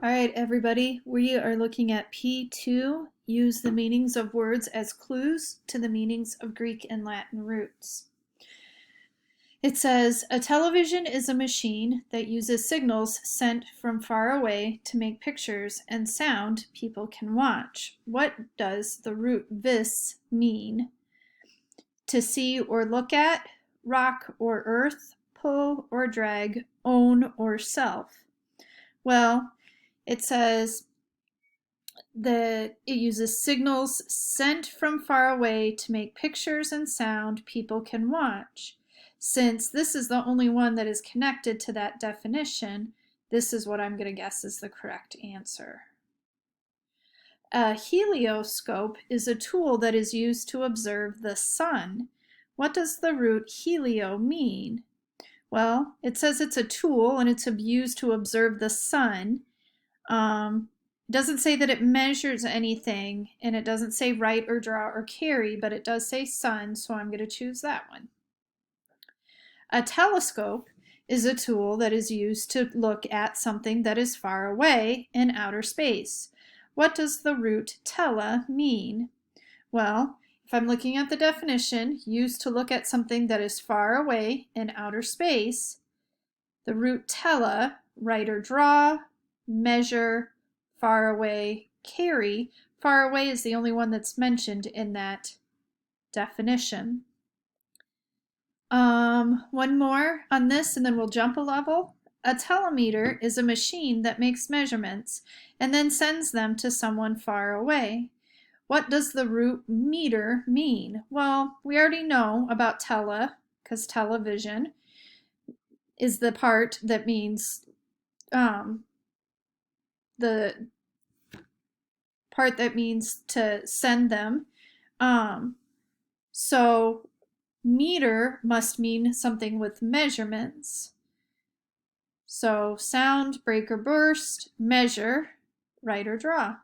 All right, everybody, we are looking at P.2, use the meanings of words as clues to the meanings of Greek and Latin roots. It says, a television is a machine that uses signals sent from far away to make pictures and sound people can watch. What does the root vis mean? To see or look at, rock or earth, pull or drag, own or self. Well, it says that it uses signals sent from far away to make pictures and sound people can watch. Since this is the only one that is connected to that definition, this is what I'm going to guess is the correct answer. A helioscope is a tool that is used to observe the sun. What does the root helio mean? Well, it says it's a tool and it's used to observe the sun. It doesn't say that it measures anything, and it doesn't say write or draw or carry, but it does say sun, so I'm going to choose that one. A telescope is a tool that is used to look at something that is far away in outer space. What does the root tele mean? Well, if I'm looking at the definition, used to look at something that is far away in outer space, the root tele, write or draw, measure, far away, carry. Far away is the only one that's mentioned in that definition. One more on this and then we'll jump a level. A telemeter is a machine that makes measurements and then sends them to someone far away. What does the root meter mean? Well, we already know about tele, because television is the part that means the part that means to send them. So meter must mean something with measurements. So sound, break or burst, measure, write or draw.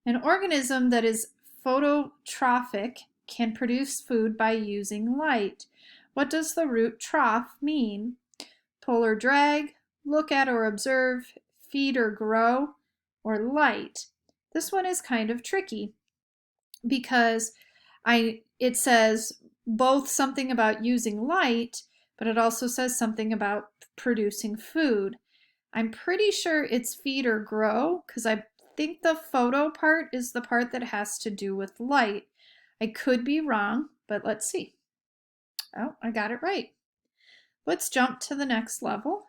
An organism that is phototrophic can produce food by using light. What does the root troph mean? Pull or drag, look at or observe, feed or grow, or light. This one is kind of tricky because it says both something about using light, but it also says something about producing food. I'm pretty sure it's feed or grow because I think the photo part is the part that has to do with light. I could be wrong, but let's see. Oh, I got it right. Let's jump to the next level.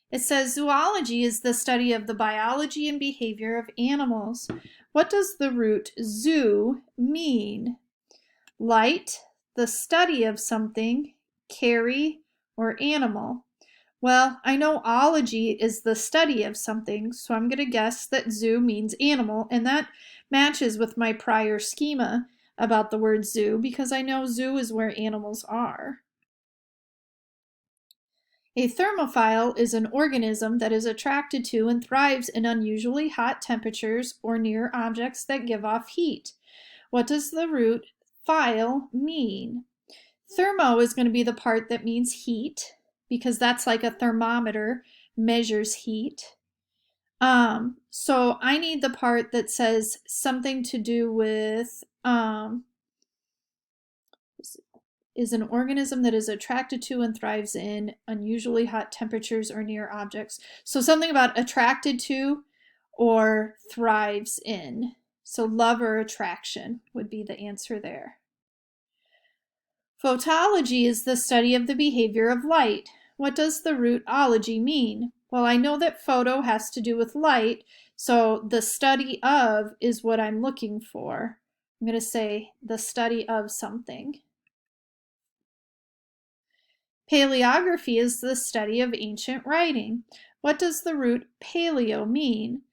It says zoology is the study of the biology and behavior of animals. What does the root zoo mean? Light, the study of something, carry, or animal. Well, I know ology is the study of something, so I'm going to guess that zoo means animal, and that matches with my prior schema about the word zoo because I know zoo is where animals are. A thermophile is an organism that is attracted to and thrives in unusually hot temperatures or near objects that give off heat. What does the root phile mean? Thermo is going to be the part that means heat because that's like a thermometer, measures heat. So I need the part that says something to do with is an organism that is attracted to and thrives in unusually hot temperatures or near objects. So something about attracted to or thrives in. So love or attraction would be the answer there. Photology is the study of the behavior of light. What does the root ology mean? Well, I know that photo has to do with light, so the study of is what I'm looking for. I'm going to say the study of something. Paleography is the study of ancient writing. What does the root paleo mean?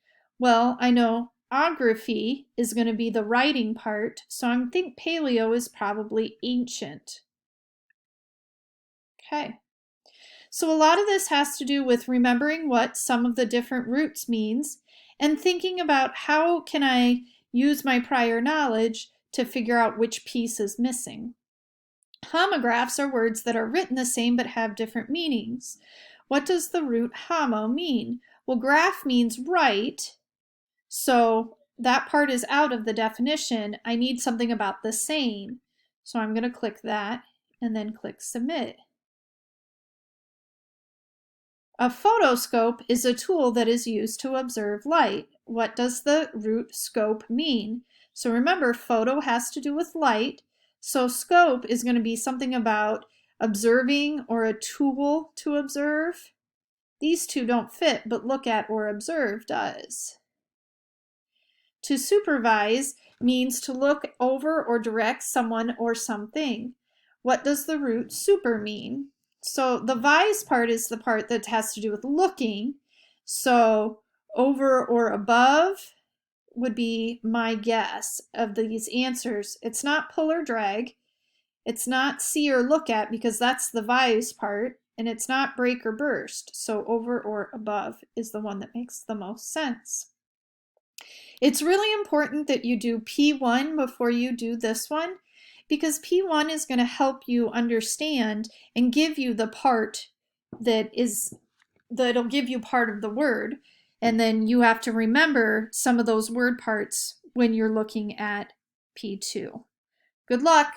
Well, I know ography is going to be the writing part, so I think paleo is probably ancient. Okay. So a lot of this has to do with remembering what some of the different roots means and thinking about how can I use my prior knowledge to figure out which piece is missing. Homographs are words that are written the same but have different meanings. What does the root homo mean? Well, graph means right, so that part is out of the definition. I need something about the same. So I'm going to click that and then click submit. A photoscope is a tool that is used to observe light. What does the root scope mean? So remember, photo has to do with light. So scope is going to be something about observing or a tool to observe. These two don't fit, but look at or observe does. To supervise means to look over or direct someone or something. What does the root super mean? So the vise part is the part that has to do with looking. So over or above would be my guess of these answers. It's not pull or drag. It's not see or look at because that's the vise part. And it's not break or burst. So over or above is the one that makes the most sense. It's really important that you do P1 before you do this one, because P1 is going to help you understand and give you the part that'll give you part of the word. And then you have to remember some of those word parts when you're looking at P2. Good luck.